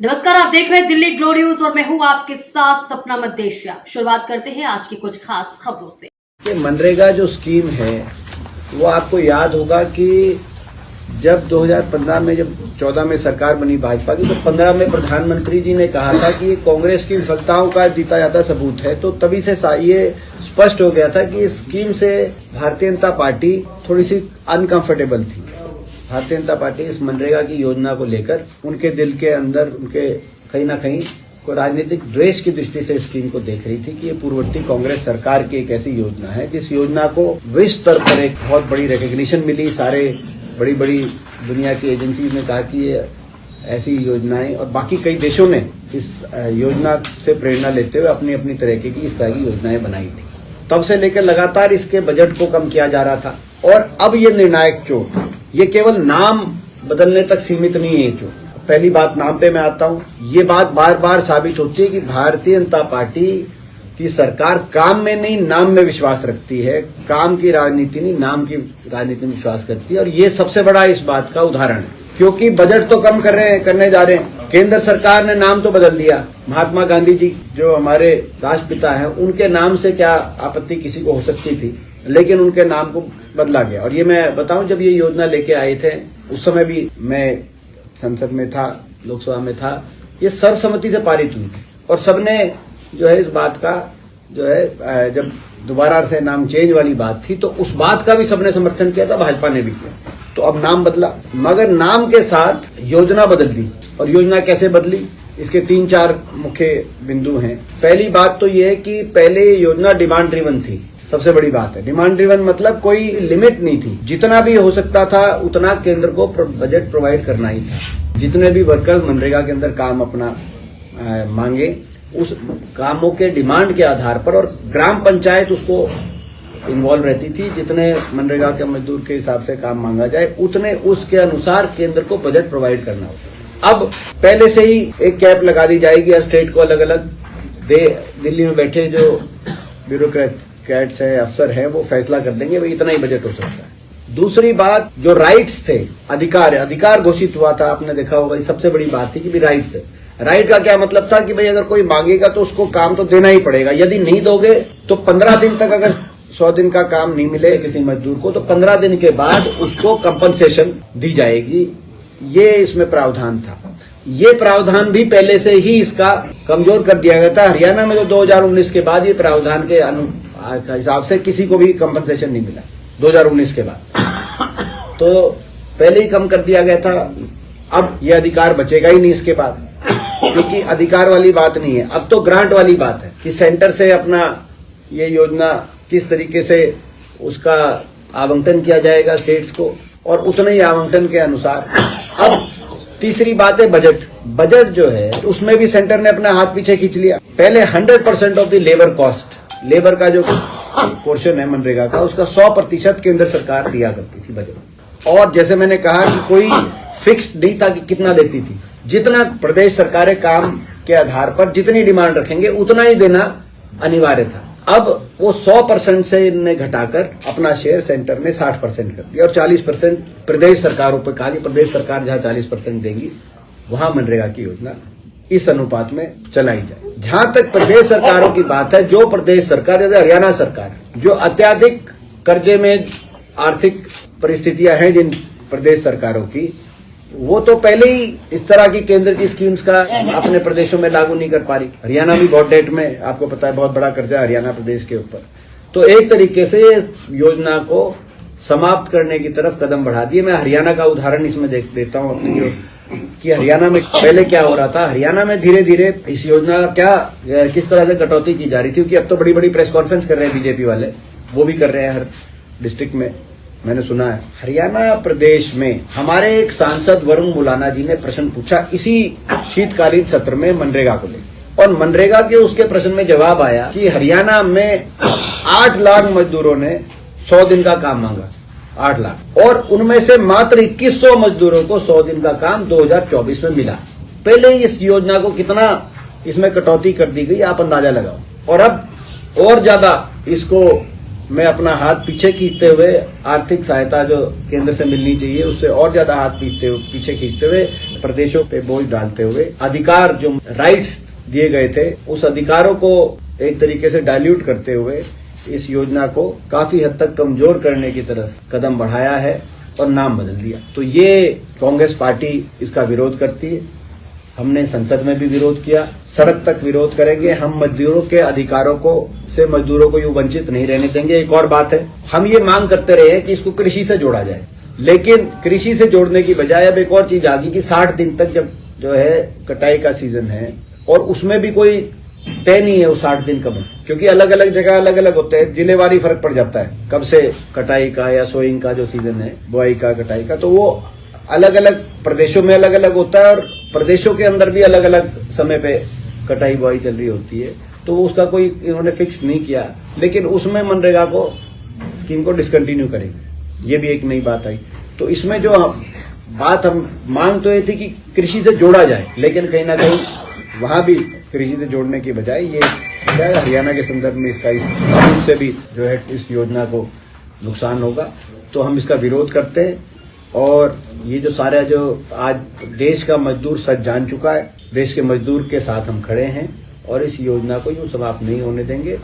नमस्कार, आप देख रहे हैं दिल्ली ग्लोरी न्यूज और मैं हूं आपके साथ सपना मदेशिया। शुरुआत करते हैं आज की कुछ खास खबरों से। कि मनरेगा जो स्कीम है वो आपको याद होगा कि जब 2015 में जब 14 में सरकार बनी भाजपा की, तो 15 में प्रधानमंत्री जी ने कहा था कि ये कांग्रेस की विफलताओं का जीता जाता सबूत है। तो तभी से ये स्पष्ट हो गया था कि इस स्कीम से भारतीय जनता पार्टी थोड़ी सी अनकंफर्टेबल थी। भारतीय जनता पार्टी इस मनरेगा की योजना को लेकर उनके दिल के अंदर उनके कहीं ना कहीं को राजनीतिक द्वेष की दृष्टि से स्कीम को देख रही थी कि ये पूर्ववर्ती कांग्रेस सरकार की एक ऐसी योजना है जिस योजना को विश्व स्तर पर एक बहुत बड़ी रिकग्निशन मिली। सारे बड़ी बड़ी दुनिया की एजेंसीज ने कहा कि ये ऐसी योजनाएं, और बाकी कई देशों ने इस योजना से प्रेरणा लेते हुए अपनी अपनी तरह की इस तरह की योजनाएं बनाई थी। तब से लेकर लगातार इसके बजट को कम किया जा रहा था और अब ये निर्णायक चोट, ये केवल नाम बदलने तक सीमित नहीं है। जो पहली बात, नाम पे मैं आता हूं, ये बात बार बार साबित होती है कि भारतीय जनता पार्टी की सरकार काम में नहीं नाम में विश्वास रखती है। काम की राजनीति नहीं, नाम की राजनीति में विश्वास करती है। और ये सबसे बड़ा इस बात का उदाहरण है, क्योंकि बजट तो कम करने जा रहे हैं। केंद्र सरकार ने नाम तो बदल दिया। महात्मा गांधी जी जो हमारे राष्ट्रपिता हैं, उनके नाम से क्या आपत्ति किसी को हो सकती थी, लेकिन उनके नाम को बदला गया। और ये मैं बताऊं, जब ये योजना लेके आए थे उस समय भी मैं संसद में था, लोकसभा में था, ये सर्वसम्मति से पारित हुई थी। और सबने जो है इस बात का जो है, जब दोबारा से नाम चेंज वाली बात थी तो उस बात का भी सबने समर्थन किया था, भाजपा ने भी किया। तो अब नाम बदला, मगर नाम के साथ योजना बदल दी। और योजना कैसे बदली, इसके 3-4 मुख्य बिंदु हैं। पहली बात तो ये है कि पहले ये योजना डिमांड ड्रिवन थी। सबसे बड़ी बात है डिमांड ड्रिवन, मतलब कोई लिमिट नहीं थी। जितना भी हो सकता था उतना केंद्र को बजट प्रोवाइड करना ही था। जितने भी वर्कर्स मनरेगा के अंदर काम अपना मांगे, उस कामों के डिमांड के आधार पर, और ग्राम पंचायत उसको इन्वॉल्व रहती थी। जितने मनरेगा के मजदूर के हिसाब से काम मांगा जाए उतने उसके अनुसार केंद्र को बजट प्रोवाइड करना होता। अब पहले से ही एक कैप लगा दी जाएगी, या स्टेट को अलग अलग दिल्ली में बैठे जो ब्यूरोक्रेट्स है, अफसर है, वो फैसला कर देंगे भाई इतना ही बजट हो सकता है। दूसरी बात, जो राइट्स थे, अधिकार घोषित हुआ था, आपने देखा होगा, सबसे बड़ी बात थी कि भी राइट्स है। राइट का क्या मतलब था कि भाई अगर कोई मांगेगा तो उसको काम तो देना ही पड़ेगा। यदि नहीं दोगे तो 15 दिन तक, अगर 100 दिन का काम नहीं मिले किसी मजदूर को, तो 15 दिन के बाद उसको कंपनसेशन दी जाएगी। ये इसमें प्रावधान था। ये प्रावधान भी पहले से ही इसका कमजोर कर दिया गया था। हरियाणा में तो 2019 के बाद ये प्रावधान के हिसाब से किसी को भी कंपनसेशन नहीं मिला 2019 के बाद, तो पहले ही कम कर दिया गया था। अब ये अधिकार बचेगा ही नहीं इसके बाद, क्योंकि अधिकार वाली बात नहीं है, अब तो ग्रांट वाली बात है कि सेंटर से अपना ये योजना किस तरीके से उसका आवंटन किया जाएगा स्टेट्स को, और उतने ही आवंटन के अनुसार। अब तीसरी बात है बजट जो है उसमें भी सेंटर ने अपना हाथ पीछे खींच लिया। पहले 100% of the labour cost, labour का जो पोर्शन है मनरेगा का, उसका 100% केंद्र सरकार दिया करती थी बजट। और जैसे मैंने कहा कि कोई फिक्स्ड नहीं था कि कितना देती थी, जितना प्रदेश सरकारें काम के आधार पर जितनी डिमांड रखेंगे उतना ही देना अनिवार्य था। अब वो 100% से इनने घटाकर अपना शेयर सेंटर ने 60% कर दिया, और 40% प्रदेश सरकारों पर कहा कि प्रदेश सरकार जहां 40% देंगी वहां मनरेगा की योजना इस अनुपात में चलाई जाए। जहां तक प्रदेश सरकारों की बात है, जो प्रदेश सरकार जैसे हरियाणा सरकार, जो अत्यधिक कर्जे में आर्थिक परिस्थितियां हैं जिन प्रदेश सरकारों की, वो तो पहले ही इस तरह की केंद्र की स्कीम्स का अपने प्रदेशों में लागू नहीं कर पा रही। हरियाणा भी बहुत डेट में, आपको पता है, बहुत बड़ा कर्जा हरियाणा प्रदेश के ऊपर। तो एक तरीके से योजना को समाप्त करने की तरफ कदम बढ़ा दिए। मैं हरियाणा का उदाहरण इसमें देता हूं अपनी, जो कि हरियाणा में पहले क्या हो रहा था। हरियाणा में धीरे धीरे इस योजना किस तरह से कटौती की जा रही थी, क्योंकि अब तो बड़ी बड़ी प्रेस कॉन्फ्रेंस कर रहे हैं बीजेपी वाले, वो भी कर रहे हैं हर डिस्ट्रिक्ट में, मैंने सुना है। हरियाणा प्रदेश में हमारे एक सांसद वरुण मुलाना जी ने प्रश्न पूछा इसी शीतकालीन सत्र में मनरेगा को लेकर, और मनरेगा के उसके प्रश्न में जवाब आया कि हरियाणा में 8 लाख मजदूरों ने 100 दिन का काम मांगा, 8 लाख, और उनमें से मात्र 2100 मजदूरों को 100 दिन का काम 2024 में मिला। पहले ही इस योजना को कितना इसमें कटौती कर दी गई, आप अंदाजा लगाओ। और अब और ज्यादा इसको में अपना हाथ पीछे खींचते हुए आर्थिक सहायता जो केंद्र से मिलनी चाहिए उससे और ज्यादा हाथ पीछे खींचते हुए प्रदेशों पे बोझ डालते हुए अधिकार जो राइट्स दिए गए थे उस अधिकारों को एक तरीके से डाइल्यूट करते हुए इस योजना को काफी हद तक कमजोर करने की तरफ कदम बढ़ाया है और नाम बदल दिया। तो ये कांग्रेस पार्टी इसका विरोध करती है। हमने संसद में भी विरोध किया, सड़क तक विरोध करेंगे। हम मजदूरों के अधिकारों को से मजदूरों को यूं वंचित नहीं रहने देंगे। एक और बात है, हम ये मांग करते रहे कि इसको कृषि से जोड़ा जाए, लेकिन कृषि से जोड़ने की बजाय अब एक और चीज आ गई कि 60 दिन तक जब जो है कटाई का सीजन है और उसमें भी कोई तय नहीं है वो 60 दिन कब है, क्योंकि अलग अलग जगह अलग अलग होते हैं, जिलेवारी फर्क पड़ जाता है कब से कटाई का या सोइंग का जो सीजन है, बुआई का कटाई का, तो वो अलग अलग प्रदेशों में अलग अलग होता है और प्रदेशों के अंदर भी अलग अलग समय पे कटाई बुआई चल रही होती है। तो उसका कोई इन्होंने फिक्स नहीं किया, लेकिन उसमें मनरेगा को स्कीम को डिसकंटिन्यू करेंगे, ये भी एक नई बात आई। तो इसमें जो बात हम मांग तो ये थी कि कृषि से जोड़ा जाए, लेकिन कहीं ना कहीं वहां भी कृषि से जोड़ने की बजाय ये हरियाणा के संदर्भ में इसका इस कानून से भी जो है इस योजना को नुकसान होगा। तो हम इसका विरोध करते हैं और ये जो सारा जो आज देश का मजदूर सच जान चुका है, देश के मजदूर के साथ हम खड़े हैं और इस योजना को यूं समाप्त नहीं होने देंगे।